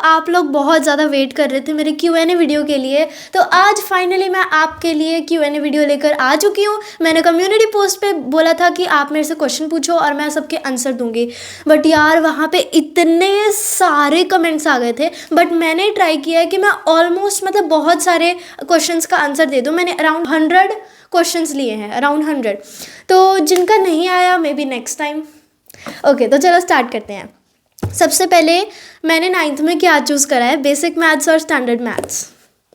आप लोग बहुत ज़्यादा वेट कर रहे थे मेरे Q&A वीडियो के लिए। तो आज फाइनली मैं आपके लिए Q&A वीडियो लेकर आ चुकी हूँ। मैंने कम्युनिटी पोस्ट पे बोला था कि आप मेरे से क्वेश्चन पूछो और मैं सबके आंसर दूंगी, बट यार वहाँ पे इतने सारे कमेंट्स आ गए थे। बट मैंने ट्राई किया है कि मैं ऑलमोस्ट मतलब बहुत सारे क्वेश्चंस का आंसर दे दूँ। मैंने अराउंड 100 क्वेश्चंस लिए हैं, अराउंड 100। तो जिनका नहीं आया may be next time. Okay, तो चलो स्टार्ट करते हैं। सबसे पहले मैंने 9th में क्या चूज़ करा है, बेसिक मैथ्स और स्टैंडर्ड मैथ्स।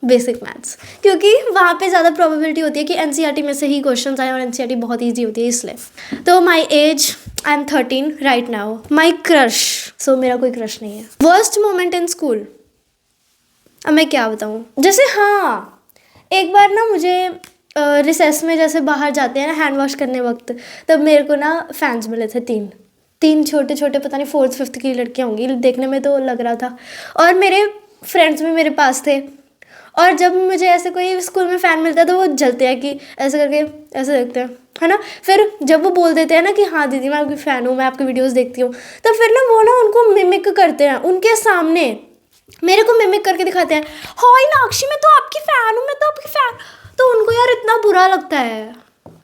बेसिक मैथ्स क्योंकि वहाँ पे ज़्यादा प्रोबेबिलिटी होती है कि एनसीईआरटी में से ही क्वेश्चंस आए और एनसीईआरटी बहुत इजी होती है इसलिए। तो my age, I am 13 right now. My crush, so मेरा कोई क्रश नहीं है। वर्स्ट मोमेंट इन स्कूल, अब मैं क्या बताऊँ। जैसे हाँ, एक बार ना मुझे रिसेस में जैसे बाहर जाते हैं ना हैंड वॉश करने वक्त, तब मेरे को ना फैंस मिले थे तीन छोटे छोटे, पता नहीं 4th 5th की लड़कियाँ होंगी, देखने में तो लग रहा था। और मेरे फ्रेंड्स भी मेरे पास थे। और जब मुझे ऐसे कोई स्कूल में फ़ैन मिलता है तो वो जलते हैं कि ऐसे करके ऐसे देखते हैं, है ना। फिर जब वो बोल देते हैं ना कि हाँ दीदी मैं आपकी फ़ैन हूँ, मैं आपकी वीडियोस देखती हूँ, तो फिर ना वो ना उनको मिमिक करते हैं उनके सामने, मेरे को मिमिक करके दिखाते हैं, हाय नाक्षी मैं तो आपकी फ़ैन हूँ, मैं तो आपकी फ़ैन। तो उनको यार इतना बुरा लगता है।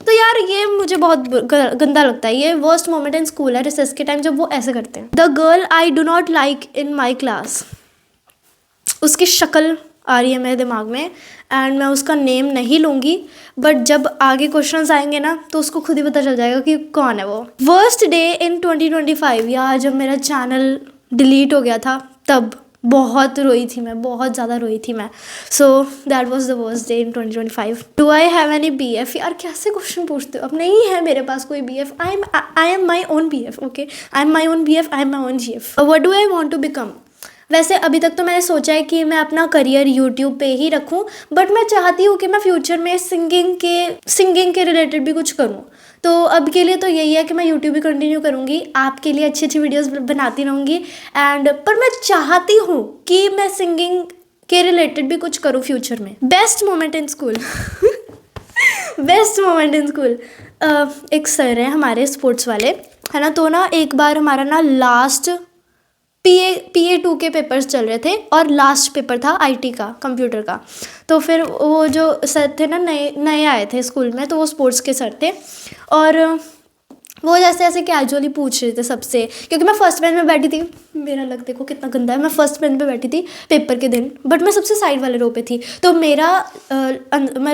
तो यार ये मुझे बहुत गंदा लगता है। ये वर्स्ट मोमेंट इन स्कूल है, रिसेस के टाइम जब वो ऐसे करते हैं। The girl I do not like in my class, उसकी शक्ल आ रही है मेरे दिमाग में एंड मैं उसका नेम नहीं लूँगी, बट जब आगे क्वेश्चंस आएंगे ना तो उसको खुद ही पता चल जाएगा कि कौन है वो। वर्स्ट डे इन 2025, यार जब मेरा चैनल डिलीट हो गया था तब बहुत रोई थी मैं, बहुत ज़्यादा रोई थी मैं। So that was the worst day in 2025। Do I have any BF, यार कैसे क्वेश्चन पूछते हो। अब नहीं है मेरे पास कोई BF, I am my own BF, okay, I am my own BF, I am my own GF। What do I want to become, वैसे अभी तक तो मैंने सोचा है कि मैं अपना करियर यूट्यूब पे ही रखूं, बट मैं चाहती हूँ कि मैं फ्यूचर में सिंगिंग के रिलेटेड भी कुछ करूँ। तो अब के लिए तो यही है कि मैं यूट्यूब ही कंटिन्यू करूँगी, आपके लिए अच्छी अच्छी वीडियोस बनाती रहूँगी एंड पर मैं चाहती हूँ कि मैं सिंगिंग के रिलेटेड भी कुछ करूँ फ्यूचर में। Best moment in school best moment in school, एक सर है हमारे स्पोर्ट्स वाले, है ना। तो ना एक बार हमारा ना लास्ट PA2 के पेपर्स चल रहे थे और लास्ट पेपर था IT का, कंप्यूटर का। तो फिर वो जो सर थे ना नए आए थे स्कूल में, तो वो स्पोर्ट्स के सर थे और वो जैसे ऐसे कैजुअली पूछ रहे थे सबसे, क्योंकि मैं फर्स्ट बेंच में बैठी थी। मेरा लग देखो कितना गंदा है, मैं फर्स्ट बेंच पे बैठी थी पेपर के दिन, बट मैं सबसे साइड वाले रो पे थी। तो मेरा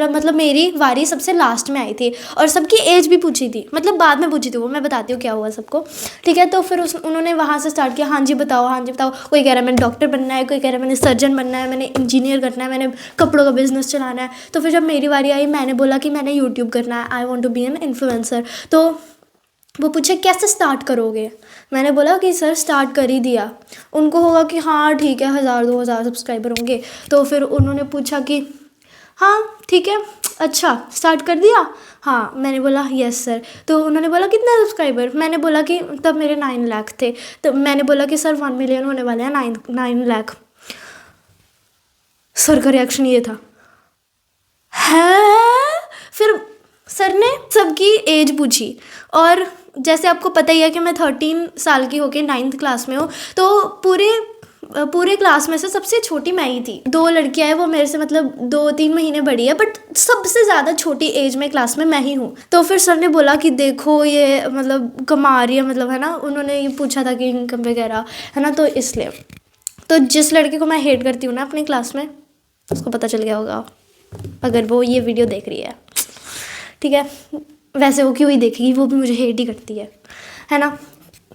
मतलब मेरी वारी सबसे लास्ट में आई थी और सबकी एज भी पूछी थी, मतलब बाद में पूछी थी वो, मैं बताती हूँ क्या हुआ सबको, ठीक है। तो फिर उन्होंने वहाँ से स्टार्ट किया, हाँ जी बताओ, हाँ जी बताओ। कोई कह रहा है मैंने डॉक्टर बनना है, कोई कह रहा है मैंने सर्जन बनना है, मैंने इंजीनियर करना है, मैंने कपड़ों का बिजनेस चलाना है। तो फिर जब मेरी वारी आई मैंने बोला कि मैंने यूट्यूब करना है, I want to be an influencer. तो वो पूछे कैसे स्टार्ट करोगे, मैंने बोला कि सर स्टार्ट कर ही दिया। उनको होगा कि हाँ ठीक है 1000-2000 सब्सक्राइबर होंगे। तो फिर उन्होंने पूछा कि हाँ ठीक है, अच्छा स्टार्ट कर दिया। हाँ, मैंने बोला यस सर। तो उन्होंने बोला कितना सब्सक्राइबर, मैंने बोला कि तब मेरे 9 लाख थे। तो मैंने बोला कि सर 1 मिलियन होने वाले हैं, 9 लाख। सर का रिएक्शन ये था, है। फिर सर ने सबकी एज पूछी और जैसे आपको पता ही है कि मैं 13 साल की होके 9th क्लास में हूँ, तो पूरे क्लास में से सबसे छोटी मैं ही थी। 2 लड़कियां हैं वो मेरे से मतलब 2-3 महीने बड़ी है, बट सबसे ज़्यादा छोटी एज में क्लास में मैं ही हूँ। तो फिर सर ने बोला कि देखो ये मतलब कमा रही है, मतलब है ना। उन्होंने ये पूछा था कि इनकम वगैरह, है ना। तो इसलिए तो जिस लड़के को मैं हेट करती हूँ ना अपनी क्लास में, उसको पता चल गया होगा अगर वो ये वीडियो देख रही है, ठीक है। वैसे वो क्यों ही देखेगी, वो भी मुझे हेट ही करती है ना।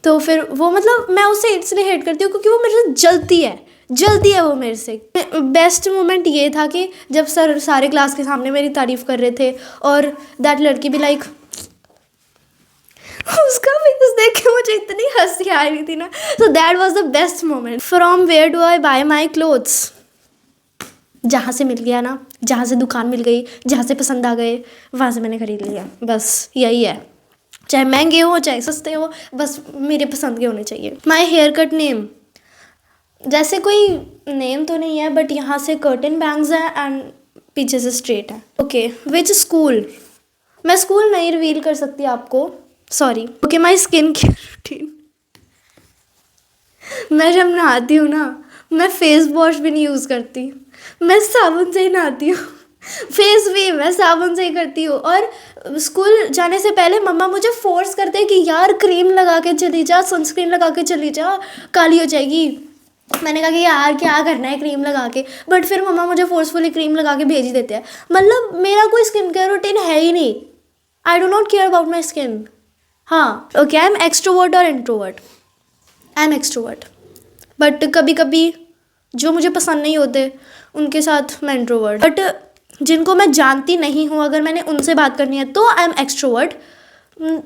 तो फिर वो मतलब मैं उससे इसलिए हेट करती हूँ क्योंकि वो मेरे से जलती है वो मेरे से। बेस्ट मोमेंट ये था कि जब सर सारे क्लास के सामने मेरी तारीफ़ कर रहे थे और दैट लड़की भी लाइक, उसका फेस देख के मुझे इतनी हंसी आ रही थी ना। So that was the best moment. From where do I buy my clothes, जहाँ से मिल गया ना, जहाँ से दुकान मिल गई, जहाँ से पसंद आ गए वहाँ से मैंने ख़रीद लिया, बस यही है। चाहे महंगे हो चाहे सस्ते हो, बस मेरे पसंद के होने चाहिए। माई हेयर कट नेम, जैसे कोई नेम तो नहीं है, बट यहाँ से कर्टन बैंग्स हैं एंड पीछे से स्ट्रेट है। ओके, विच स्कूल, मैं स्कूल नहीं रिवील कर सकती आपको, sorry. Okay, my skin care routine, मैं जब नहाती हूँ ना मैं फेस वॉश भी नहीं यूज़ करती, मैं साबुन से ही नहाती हूँ। फेस भी मैं साबुन से ही करती हूँ। और स्कूल जाने से पहले मम्मा मुझे फोर्स करते हैं कि यार क्रीम लगा के चली जा, सनस्क्रीन लगा के चली जा, काली हो जाएगी। मैंने कहा कि यार क्या करना है क्रीम लगा के, बट फिर मम्मा मुझे फोर्सफुली क्रीम लगा के भेज ही देते हैं। मतलब मेरा कोई स्किन केयर रूटीन है ही नहीं। I do not care about my skin. हाँ ओके, आई एम एक्सट्रोवर्ट और introvert. I am extrovert, but कभी कभी जो मुझे पसंद नहीं होते उनके साथ मैं इंट्रोवर्ट। बट जिनको मैं जानती नहीं हूँ अगर मैंने उनसे बात करनी है तो आई एम एक्सट्रोवर्ट।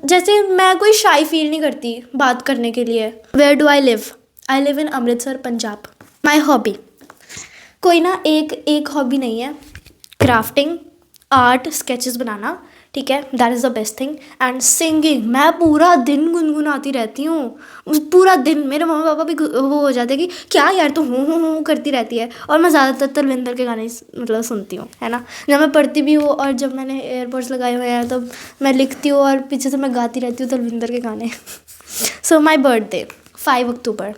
जैसे मैं कोई शाई फील नहीं करती बात करने के लिए। Where do I live? I live in Amritsar, Punjab. My hobby, कोई ना एक हॉबी नहीं है। क्राफ्टिंग, आर्ट, स्केचेस बनाना, ठीक है, that is the best thing. And singing, मैं पूरा दिन गुनगुनाती रहती हूँ। पूरा दिन मेरे मम्मी पापा भी वो हो जाते हैं कि क्या यार तू हूँ करती रहती है। और मैं ज़्यादातर तलविंदर के गाने मतलब सुनती हूँ, है ना। जब मैं पढ़ती भी हूँ और जब मैंने एयरपोर्ट्स लगाए हुए हैं तब मैं लिखती हूँ और पीछे से मैं गाती रहती हूँ तलविंदर के गाने। So my birthday 5 October.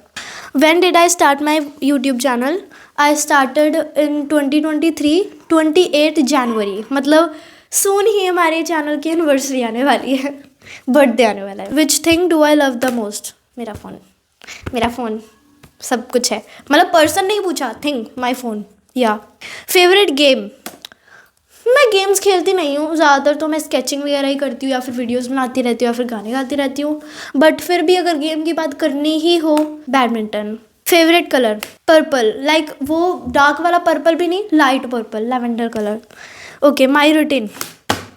When did I start my YouTube channel? I started in 2023, 28 जनवरी। मतलब सून ही हमारे चैनल की एनिवर्सरी आने वाली है, बर्थडे आने वाला है। Which thing do I love the most? मेरा फ़ोन। मेरा फ़ोन सब कुछ है, मतलब पर्सन नहीं पूछा, थिंग, माई फ़ोन। या फेवरेट गेम, मैं गेम्स खेलती नहीं हूँ ज़्यादातर, तो मैं स्केचिंग वगैरह ही करती हूँ या फिर वीडियोस बनाती रहती हूँ या फिर गाने गाती रहती हूँ। बट फिर भी अगर गेम की बात करनी ही हो, badminton. Favourite colour purple, like वो डार्क वाला पर्पल भी नहीं, light purple, lavender colour. Okay, my routine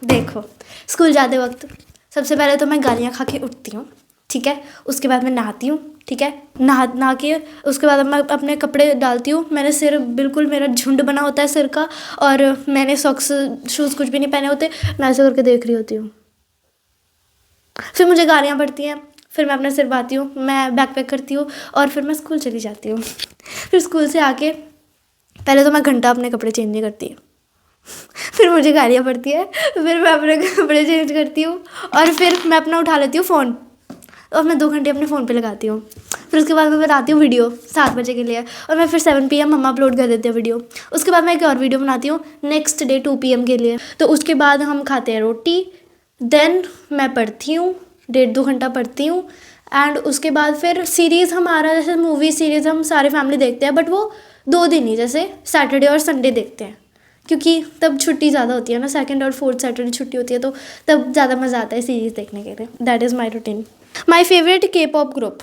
देखो, स्कूल जाते वक्त सबसे पहले तो मैं गालियाँ खा के उठती हूँ, ठीक है। उसके बाद मैं नहाती हूँ, ठीक है। नहा के उसके बाद मैं अपने कपड़े डालती हूँ। मैंने सिर बिल्कुल, मेरा झुंड बना होता है सिर का, और मैंने सॉक्स शूज़ कुछ भी नहीं पहने होते। मैं ऐसे करके देख रही होती हूँ। फिर मुझे गालियाँ पड़ती हैं, फिर मैं अपना सिर बाती हूँ, मैं बैग पैक करती हूँ और फिर मैं स्कूल चली जाती हूँ। फिर स्कूल से आके पहले तो मैं घंटा अपने कपड़े चेंज नहीं करती, फिर मुझे गालियाँ पड़ती है, फिर मैं अपने कपड़े चेंज करती हूँ और फिर मैं अपना उठा लेती हूँ फ़ोन और मैं 2 घंटे अपने फ़ोन पे लगाती हूँ। फिर उसके बाद मैं बनाती हूँ वीडियो 7 बजे के लिए, और मैं फिर 7 PM मम्मा अपलोड कर देते हैं वीडियो। उसके बाद मैं एक और वीडियो बनाती हूँ नेक्स्ट डे 2 PM के लिए। तो उसके बाद हम खाते हैं रोटी, देन मैं पढ़ती हूँ, 1.5-2 घंटा पढ़ती हूँ। एंड उसके बाद फिर सीरीज़ हमारा, जैसे मूवी सीरीज़ हम सारे फैमिली देखते हैं, बट वो 2 दिन ही, जैसे सैटरडे और संडे देखते हैं, क्योंकि तब छुट्टी ज़्यादा होती है ना, 2nd और 4th सैटरडे छुट्टी होती है, तो तब ज़्यादा मज़ा आता है सीरीज़ देखने के लिए। That is my routine. My favourite के पॉप ग्रुप,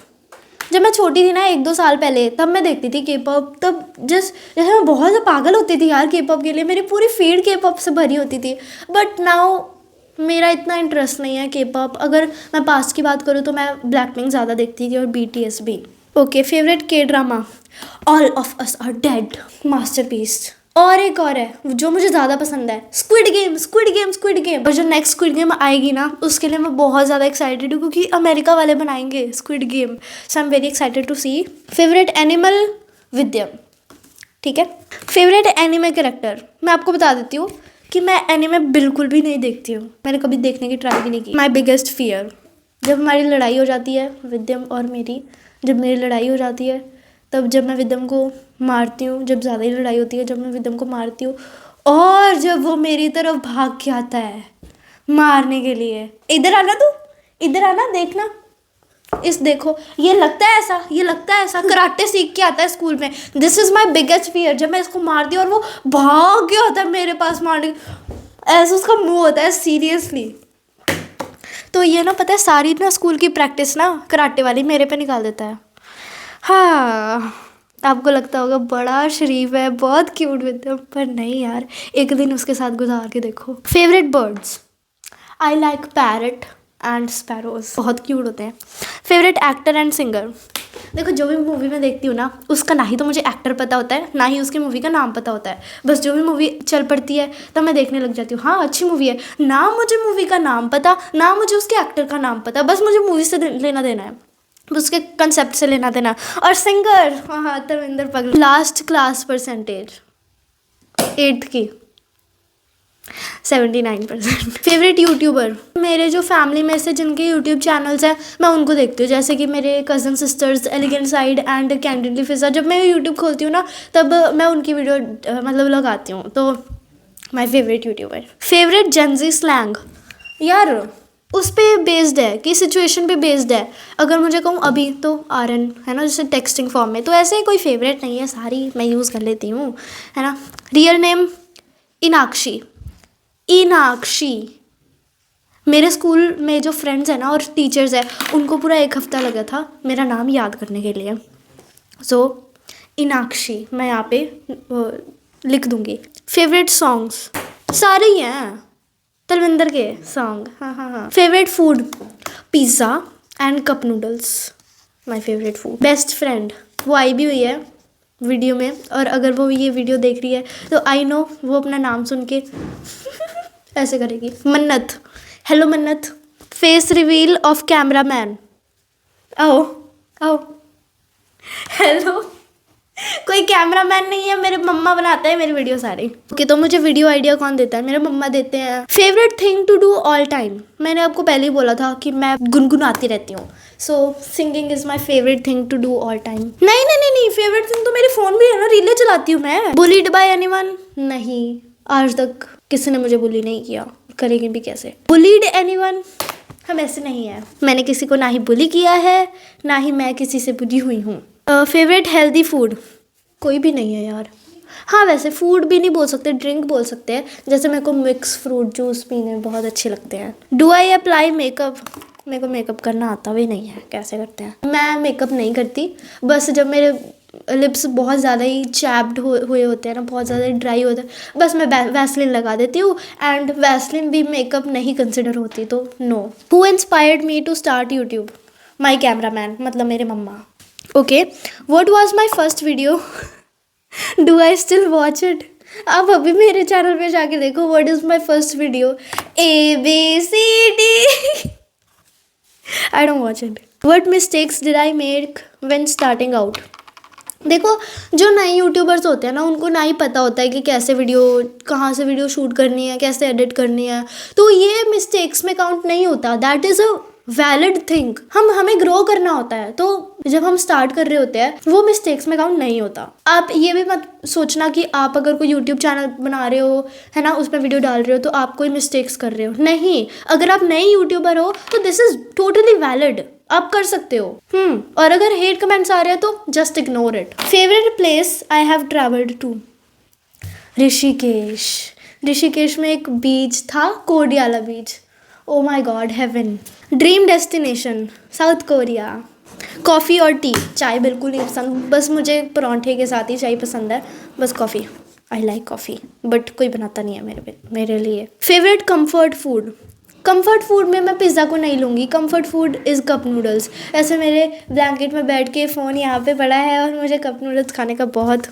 जब मैं छोटी थी ना 1-2 साल पहले, तब मैं देखती थी के पॉप। तब जैसे मैं बहुत ज़्यादा पागल होती थी यार के पॉप के लिए, मेरी पूरी फीड के पॉप से भरी होती थी। बट नाउ मेरा इतना इंटरेस्ट नहीं है के पॉप। अगर मैं पास्ट की बात करूँ तो मैं ब्लैकपिंक ज़्यादा देखती थी और BTS भी। Okay, favourite K drama, all of us are dead, masterpiece. और एक और है जो मुझे ज़्यादा पसंद है, squid game, squid game, squid game. और जो नेक्स्ट स्क्विड गेम आएगी ना, उसके लिए मैं बहुत ज़्यादा एक्साइटेड हूँ, क्योंकि अमेरिका वाले बनाएंगे squid game. So I am very excited to see. Favourite animal, Vidyam, ठीक है। फेवरेट एनिमे कैरेक्टर, मैं आपको बता देती हूँ कि मैं एनिमे बिल्कुल भी नहीं देखती हूँ, मैंने कभी देखने की ट्राई भी नहीं की। माई बिगेस्ट फियर, जब हमारी लड़ाई हो जाती है विद्यम और मेरी, जब मेरी लड़ाई हो जाती है, तब जब मैं विद्यम को मारती हूँ, जब ज़्यादा ही लड़ाई होती है, जब मैं विद्यम को मारती हूँ और जब वो मेरी तरफ भाग के आता है मारने के लिए, इधर आना तू, इधर आना, देखना, इस देखो, ये लगता है ऐसा, ये लगता है ऐसा, कराटे सीख के आता है स्कूल में। This is my biggest fear. जब मैं इसको मारती हूँ और वो भाग के आता है मेरे पास मारने, ऐसा उसका मुँह होता है, सीरियसली। तो ये ना, पता है, सारी ना स्कूल की प्रैक्टिस ना कराटे वाली मेरे पे निकाल देता है। हाँ, आपको लगता होगा बड़ा शरीफ है, बहुत क्यूट विद्यम, पर नहीं यार, एक दिन उसके साथ गुजार के देखो। Favourite birds, I like parrot and sparrows, बहुत क्यूट होते हैं। फेवरेट एक्टर एंड सिंगर, देखो जो भी मूवी में देखती हूँ ना, उसका ना ही तो मुझे एक्टर पता होता है, ना ही उसकी मूवी का नाम पता होता है। बस जो भी मूवी चल पड़ती है तब मैं देखने लग जाती हूँ, हाँ अच्छी मूवी है, ना मुझे मूवी का नाम पता, ना मुझे उसके एक्टर का नाम पता, बस मुझे मूवी से लेना देना है, उसके कंसेप्ट से लेना देना। और सिंगर, हाँ धर्मेंद्र पगला। लास्ट क्लास परसेंटेज 8th की 79%। फेवरेट यूट्यूबर, मेरे जो फैमिली में से जिनके यूट्यूब चैनल्स हैं मैं उनको देखती हूँ, जैसे कि मेरे cousin sisters elegant side and candidly Fiza. जब मैं यूट्यूब खोलती हूँ ना तब मैं उनकी वीडियो मतलब लगाती हूँ। तो my favourite YouTuber. Favourite Gen Z slang, यार उस पे बेस्ड है कि सिचुएशन पे बेस्ड है। अगर मुझे कहूँ अभी तो आरन है ना, जैसे टेक्सटिंग फॉर्म में, तो ऐसे कोई फेवरेट नहीं है, सारी मैं यूज़ कर लेती हूँ, है ना। Real name Inakshi. इनाक्षी। मेरे स्कूल में जो फ्रेंड्स हैं ना और टीचर्स हैं उनको पूरा 1 हफ्ता लगा था मेरा नाम याद करने के लिए। सो इनाक्षी मैं यहाँ पे लिख दूँगी। फेवरेट सॉन्ग्स सारे ही हैं तलविंदर के सॉन्ग। हाँ हाँ हाँ। Favourite food pizza and cup noodles, my favourite food. Best friend, वो आई भी हुई है वीडियो में, और अगर वो ये वीडियो देख रही है तो आई नो वो अपना नाम सुन के ऐसे करेगी। मन्नत, हेलो मन्नत। Face reveal of camera man, आओ आओ। हेलो, कोई कैमरा मैन नहीं है, मेरे मम्मा बनाते हैं मेरी वीडियो सारी। ओके, तो मुझे वीडियो आइडिया कौन देता है? मेरे मम्मा देते हैं। Favourite thing to do all time, मैंने आपको पहले ही बोला था कि मैं गुनगुनाती रहती हूँ। So singing is my favourite thing to do all time. नहीं नहीं नहीं नहीं, फेवरेट थिंग तो मेरे फोन भी है ना, रीलें चलाती हूँ मैं। बुलीड बाय एनीवन, नहीं आज तक किसी ने मुझे बुली नहीं किया, करेंगे भी कैसे। बुलीड एनीवन, हम ऐसे नहीं है। मैंने किसी को ना ही बुली किया है ना ही मैं किसी से बुली हुई हूँ। फेवरेट हेल्दी फूड, कोई भी नहीं है यार। हाँ वैसे फूड भी नहीं बोल सकते, ड्रिंक बोल सकते हैं। जैसे मेरे को मिक्स फ्रूट जूस पीने बहुत अच्छे लगते हैं। डू आई अप्लाई मेकअप, मेरे को मेकअप करना आता भी नहीं है, कैसे करते हैं। मैं मेकअप नहीं करती, बस जब मेरे लिप्स बहुत ज़्यादा ही चैप्ड हुए होते हैं ना, बहुत ज़्यादा ड्राई होते हैं, बस मैं वैसलिन लगा देती हूँ। एंड वैसलिन भी मेकअप नहीं कंसिडर होती, तो no. Who inspired me to start YouTube? My camera man, मतलब मेरे मम्मा। Okay, what was my first video? Do I still watch it? आप अभी मेरे चैनल पे जाके देखो, what is my first video, ABCD। I don't watch it. What mistakes did I make when starting out? देखो, जो नए यूट्यूबर्स होते हैं ना उनको ना ही पता होता है कि कैसे वीडियो, कहाँ से वीडियो शूट करनी है, कैसे एडिट करनी है, तो ये मिस्टेक्स में काउंट नहीं होता। That is a valid thing. हमें ग्रो करना होता है, तो जब हम स्टार्ट कर रहे होते हैं वो मिस्टेक्स में काउंट नहीं होता। आप ये भी मत सोचना कि आप अगर कोई यूट्यूब चैनल बना रहे हो, है ना, उसमें वीडियो डाल रहे हो तो आप कोई मिस्टेक्स कर रहे हो, नहीं। अगर आप नए यूट्यूबर हो तो दिस इज़ टोटली वैलिड, आप कर सकते हो। और अगर हेट कमेंट्स आ रहे हैं तो just ignore it. Favourite place I have travelled to? Rishikesh. Rishikesh में एक बीच था, Kodiala beach. Oh my god, heaven. Dream destination? South Korea. Coffee और टी? चाय बिल्कुल नहीं पसंद, बस मुझे परांठे के साथ ही चाय पसंद है, बस coffee. I like coffee, but कोई बनाता नहीं है मेरे लिए। Favourite comfort food? Comfort food में मैं पिज़्ज़ा को नहीं लूँगी, comfort food is cup noodles. ऐसे मेरे ब्लैंकेट में बैठ के फ़ोन यहाँ पे पड़ा है और मुझे कप नूडल्स खाने का बहुत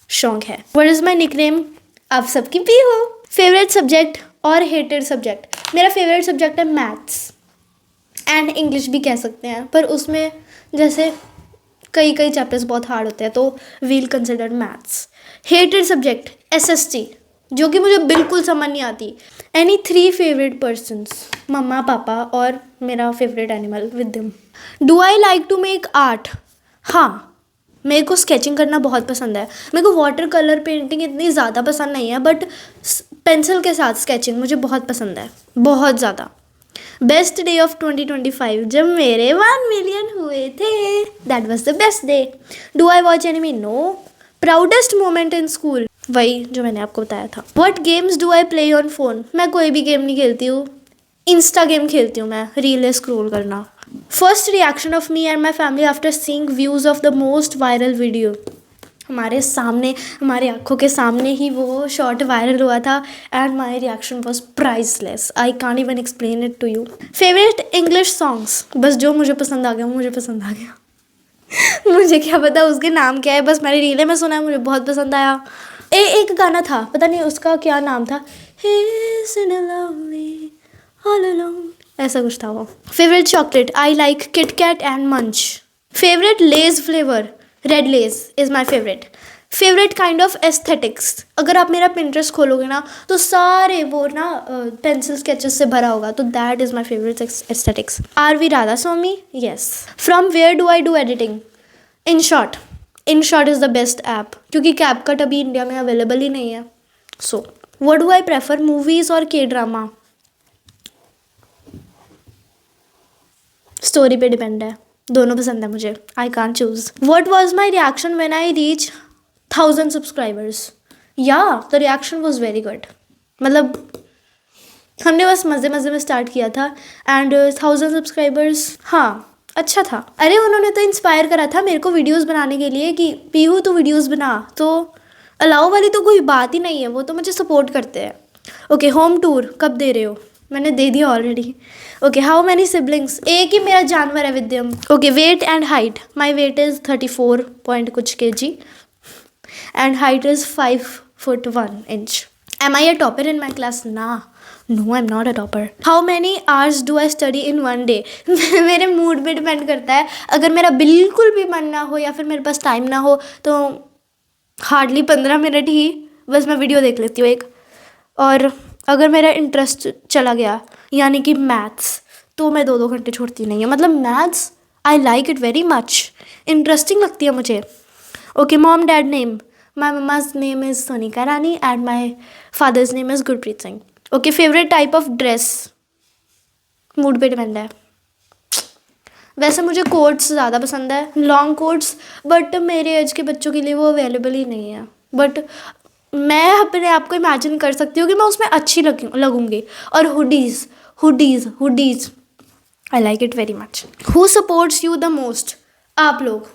शौक है। What is my nickname? आप सबकी पी हो। फेवरेट सब्जेक्ट और हेटेड सब्जेक्ट? मेरा फेवरेट सब्जेक्ट है मैथ्स एंड इंग्लिश भी कह सकते हैं, पर उसमें जैसे कई चैप्टर्स बहुत हार्ड होते हैं, तो we'll consider maths. Hated subject SST, जो कि मुझे बिल्कुल समझ नहीं आती। Any 3 favourite persons? मम्मा, पापा और मेरा favourite animal with them. Do I like to make art? हाँ, मेरे को स्केचिंग करना बहुत पसंद है। मेरे को वाटर कलर पेंटिंग इतनी ज़्यादा पसंद नहीं है, बट पेंसिल के साथ स्केचिंग मुझे बहुत पसंद है, बहुत ज़्यादा। Best day of 2025? जब मेरे 1 मिलियन हुए थे, that was the best day. Do I watch anime? No. Proudest moment in school? वही जो मैंने आपको बताया था। What games do I play on phone? मैं कोई भी गेम नहीं खेलती हूँ, इंस्टा गेम खेलती हूँ मैं, रीलें स्क्रॉल करना। First reaction of me and my family after seeing views of the most viral video? हमारे सामने, हमारे आंखों के सामने ही वो शॉर्ट वायरल हुआ था and my reaction was priceless. I can't even explain it to you. Favourite English songs? बस जो मुझे पसंद आ गया मुझे पसंद आ गया। मुझे क्या पता उसके नाम क्या है, बस मैंने रीले में सुना है, मुझे बहुत पसंद आया। एक गाना था, पता नहीं उसका क्या नाम था, all alone, ऐसा कुछ था वो। Favourite chocolate? I like Kit Kat and Munch. Favourite Lay's flavour? Red Lay's is my favourite. Favourite kind of aesthetics, अगर आप मेरा पिंटरेस्ट खोलोगे ना तो सारे वो ना पेंसिल स्केचेस से भरा होगा, तो that is my favourite aesthetics. Are we Radha Swami, yes. From where do I do editing? InShot is the best app, क्योंकि कैपकट अभी इंडिया में अवेलेबल ही नहीं है। So what do I prefer, movies और के ड्रामा? स्टोरी पे depend है, दोनों पसंद है मुझे, I can't choose. What was my reaction when I reach 1000 subscribers? या the reaction was very good, मतलब हमने बस मज़े मज़े में स्टार्ट किया था एंड 1000 सब्सक्राइबर्स, हाँ अच्छा था। अरे उन्होंने तो इंस्पायर करा था मेरे को वीडियोस बनाने के लिए कि पीहू तू वीडियोस बना, तो अलाउ वाली तो कोई बात ही नहीं है, वो तो मुझे सपोर्ट करते हैं। ओके, होम टूर कब दे रहे हो? मैंने दे दिया already. Okay, how many siblings? एक ही मेरा जानवर है Vidyam. Okay, weight and height? My weight is 34 point कुछ kg and height is 5 foot 1 inch. Am I a topper in my class? ना, no I am not a topper. How many hours do I study in one day? मेरे mood पे depend करता है, अगर मेरा बिल्कुल भी मन ना हो या फिर मेरे पास टाइम ना हो तो हार्डली 15 मिनट ही बस मैं वीडियो देख लेती हूँ एक। और अगर मेरा इंटरेस्ट चला गया यानी कि मैथ्स, तो मैं 2-2 घंटे छोड़ती नहीं है, मतलब maths I like it very much, interesting लगती है मुझे। Okay, mom dad name? My mamma's name is Sonika Rani and my father's name is Gurpreet Singh. Okay, favourite type of dress? Mood पे डिपेंड है, वैसे मुझे कोट्स ज़्यादा पसंद है, लॉन्ग कोट्स, बट मेरे एज के बच्चों के लिए वो अवेलेबल ही नहीं है। बट मैं अपने आप को इमेजिन कर सकती हूँ कि मैं उसमें अच्छी लगूंगी। और hoodies I like it very much. Who supports you the most? आप लोग,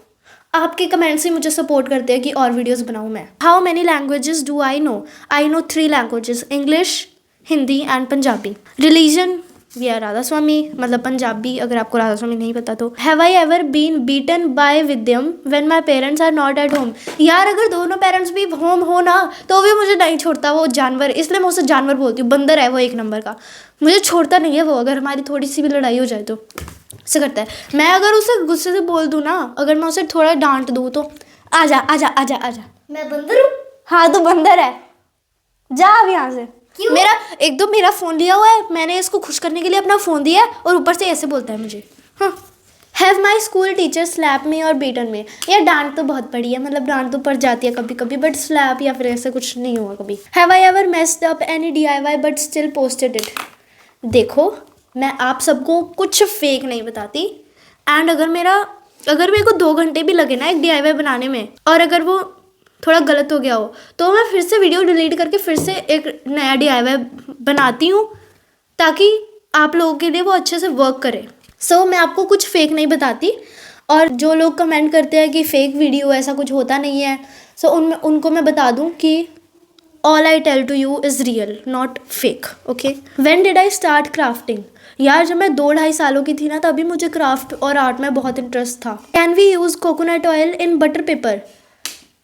आपके कमेंट्स ही मुझे सपोर्ट करते हैं कि और वीडियोस बनाऊँ मैं। How many languages do I know? I know 3 languages, English, Hindi and Punjabi. Religion? We are Radha Swami, मतलब पंजाबी, अगर आपको राधा स्वामी नहीं पता तो। Have I ever been beaten by Vidyam when my parents are not at home? यार अगर दोनों पेरेंट्स भी होम हो ना तो भी मुझे नहीं छोड़ता वो जानवर, इसलिए मैं उसे जानवर बोलती हूँ, बंदर है वो एक नंबर का, मुझे छोड़ता नहीं है वो। अगर हमारी थोड़ी सी भी लड़ाई हो जाए तो ऐसे करता है। मैं अगर उसे गुस्से से बोल दूँ ना, अगर मैं उसे थोड़ा डांट दूँ तो आजा आजा आजा आजा। मैं बंदर हूँ? हाँ तो बंदर है, जा अब यहाँ से। मेरा एकदम मेरा फ़ोन लिया हुआ है, मैंने इसको खुश करने के लिए अपना फ़ोन दिया है और ऊपर से ऐसे बोलता है मुझे। हाँ, have my school teacher slap me और बीटन में? यार डांट तो बहुत पड़ी है, मतलब डांट तो पड़ जाती है कभी कभी, बट स्लैप या फिर ऐसे कुछ नहीं हुआ कभी। Have I ever messed up any DIY but still posted it? देखो मैं आप सबको कुछ फेक नहीं बताती, एंड अगर मेरे को 2 घंटे भी लगे ना एक DIY बनाने में, और अगर वो थोड़ा गलत हो गया हो तो मैं फिर से वीडियो डिलीट करके फिर से एक नया DIY बनाती हूँ, ताकि आप लोगों के लिए वो अच्छे से वर्क करे। सो मैं आपको कुछ फेक नहीं बताती, और जो लोग कमेंट करते हैं कि फेक वीडियो ऐसा कुछ होता नहीं है, सो उनको मैं बता दूँ कि all I tell to you is real not fake. Okay, when did I start crafting? यार जब मैं 2-2.5 सालों की थी ना, तभी मुझे क्राफ्ट और आर्ट में बहुत इंटरेस्ट था। Can we use coconut oil in butter paper?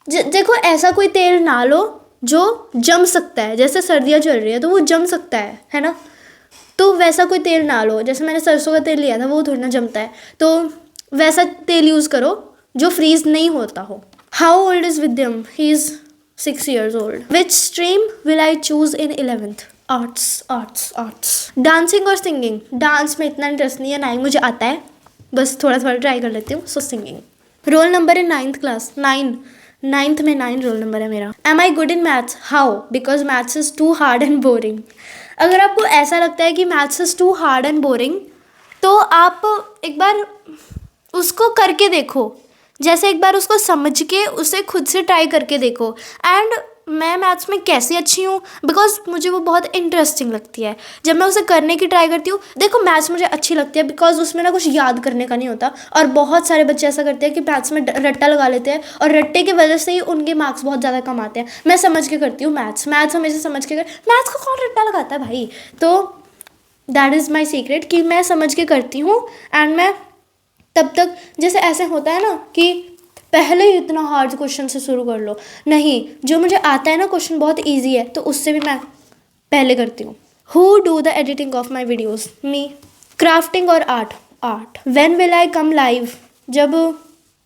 देखो ऐसा कोई तेल ना लो जो जम सकता है, जैसे सर्दियाँ चल रही है तो वो जम सकता है ना, तो वैसा कोई तेल ना लो। जैसे मैंने सरसों का तेल लिया था, वो थोड़ी ना जमता है, तो वैसा तेल यूज़ करो जो फ्रीज नहीं होता हो। How old is Vidyam? He is 6 years old. Which stream will I choose in 11th? Arts. Dancing और सिंगिंग? डांस में इतना इंटरेस्ट नहीं है, ना ही मुझे आता है, बस थोड़ा थोड़ा ट्राई कर लेती हूँ। So singing. Roll number in 9th class? 9th में 9 रोल नंबर है मेरा। Am I good in maths? How? Because maths is too hard and boring. अगर आपको ऐसा लगता है कि maths is too hard and boring, तो आप एक बार उसको करके देखो, जैसे एक बार उसको समझ के उसे खुद से ट्राई करके देखो। एंड मैं मैथ्स में कैसी अच्छी हूँ, बिकॉज मुझे वो बहुत इंटरेस्टिंग लगती है। जब मैं उसे करने की ट्राई करती हूँ, देखो मैथ्स मुझे अच्छी लगती है बिकॉज उसमें ना कुछ याद करने का नहीं होता, और बहुत सारे बच्चे ऐसा करते हैं कि मैथ्स में रट्टा लगा लेते हैं, और रट्टे की वजह से ही उनके मार्क्स बहुत ज़्यादा कम आते हैं। मैं समझ के करती हूँ मैथ्स हमेशा समझ के मैथ्स को कौन रट्टा लगाता है भाई? तो दैट इज़ माई सीक्रेट कि मैं समझ के करती हूँ। एंड मैं तब तक, जैसे ऐसे होता है ना कि पहले ही इतना हार्ड क्वेश्चन से शुरू कर लो, नहीं, जो मुझे आता है ना क्वेश्चन बहुत इजी है, तो उससे भी मैं पहले करती हूँ। Who do the editing of my videos? Me. Crafting और art? When will I come live? जब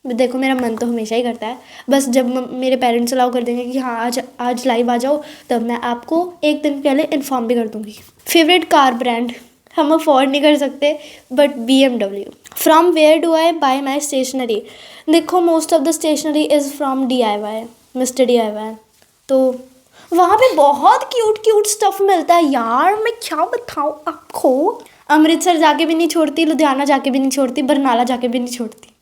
देखो मेरा मन तो हमेशा ही करता है, बस जब मेरे पेरेंट्स अलाउ कर देंगे कि हाँ आज लाइव आ जाओ, तब मैं आपको एक दिन पहले इन्फॉर्म भी कर दूँगी। फेवरेट कार ब्रांड हम अफोर्ड नहीं कर सकते, but BMW। From where do I buy my stationery? देखो most of the stationery is from DIY, mister DIY। तो वहाँ पे बहुत क्यूट क्यूट स्टफ़ मिलता है यार, मैं क्या बताऊँ आपको। अमृतसर जाके भी नहीं छोड़ती, लुधियाना जाके भी नहीं छोड़ती, बरनाला जाके भी नहीं छोड़ती।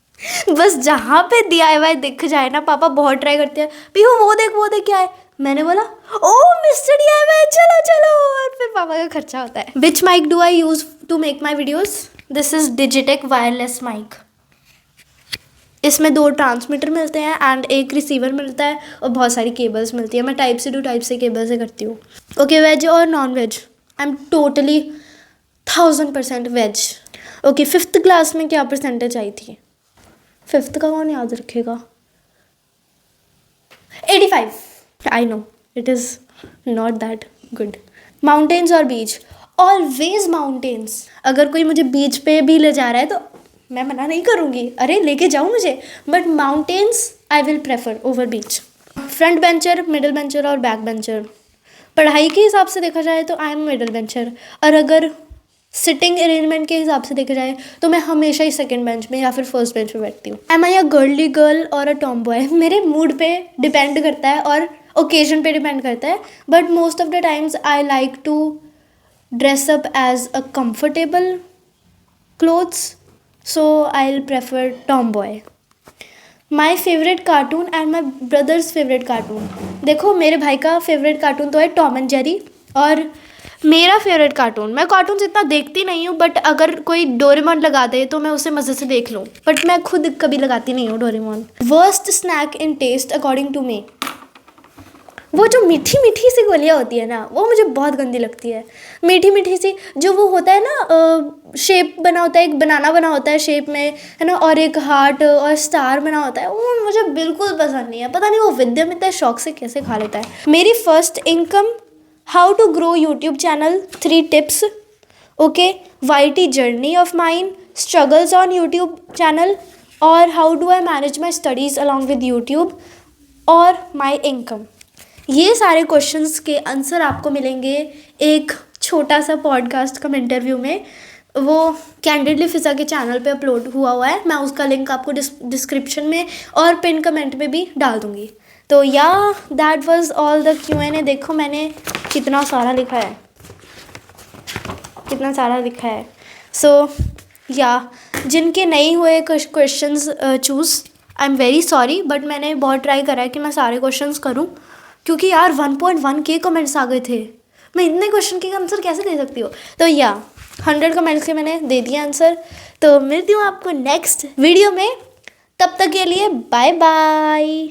बस जहाँ पे DIY दिख जाए ना, पापा बहुत ट्राई करते हैं, पीहू वो देख क्या है। मैंने बोला ओ मिस्टर DIY, चलो चलो, और फिर पापा का खर्चा होता है। Which mic do I use to make my videos? This is Digitek wireless mic. इसमें 2 ट्रांसमीटर मिलते हैं एंड एक रिसीवर मिलता है और बहुत सारी केबल्स मिलती है। मैं टाइप से केबल से करती हूँ। ओके, वेज और non veg? I am totally 1000% veg. Okay, 5th class में क्या परसेंटेज आई थी? 5th का कौन याद रखेगा? 85। I know it is not that good. Mountains और बीच? Always mountains. अगर कोई मुझे बीच पे भी ले जा रहा है तो मैं मना नहीं करूँगी, अरे लेके जाओ मुझे, but mountains I will prefer over beach. Front bencher, middle bencher और बैक बेंचर? पढ़ाई के हिसाब से देखा जाए तो आई एम मिडिल बेंचर, और अगर सिटिंग अरेंजमेंट के हिसाब से देखा जाए तो मैं हमेशा ही सेकंड बेंच में या फिर फर्स्ट बेंच पे बैठती हूँ। Am I a girly girl और अ टॉम बॉय? मेरे मूड पे डिपेंड करता है और ओकेजन पे डिपेंड करता है, but most of the times I like to dress up as a comfortable clothes, so I'll prefer tomboy. My favourite cartoon and my brother's favourite cartoon? देखो मेरे भाई का फेवरेट कार्टून तो है टॉम एंड जेरी, और मेरा favourite cartoon, मैं cartoons इतना देखती नहीं हूँ, बट अगर कोई डोरेमोन लगा दे तो मैं उसे मज़े से देख लूँ, बट मैं खुद कभी लगाती नहीं हूँ Doraemon. Worst snack in taste according to me? वो जो मीठी मीठी सी गोलियाँ होती है ना, वो मुझे बहुत गंदी लगती है। मीठी मीठी सी जो वो होता है ना, शेप बना होता है, एक बनाना बना होता है शेप में, है ना, और एक हार्ट और स्टार बना होता है, वो मुझे बिल्कुल पसंद नहीं है। पता नहीं वो विद्या इतने शौक से कैसे खा लेता है। मेरी first income? How to grow YouTube channel, 3 tips. Okay, YT journey of mine, struggles on YouTube channel, और how do I manage my studies along with YouTube, और माई इनकम। ये सारे क्वेश्चंस के आंसर आपको मिलेंगे एक छोटा सा पॉडकास्ट कम इंटरव्यू में। वो कैंडिडली फिज़ा के चैनल पे अपलोड हुआ है, मैं उसका लिंक आपको डिस्क्रिप्शन में और पिन कमेंट में भी डाल दूँगी। तो या that was all the Q&A। देखो मैंने कितना सारा लिखा है, सो या जिनके नहीं हुए questions choose, I am very sorry, but मैंने बहुत ट्राई करा है कि मैं सारे क्वेश्चंस करूँ, क्योंकि यार 1.1K कमेंट्स आ गए थे। मैं इतने क्वेश्चन के आंसर कैसे दे सकती हूँ? तो या 100 कमेंट्स के मैंने दे दिया आंसर। तो मिलती हूँ आपको नेक्स्ट वीडियो में, तब तक के लिए बाय बाय।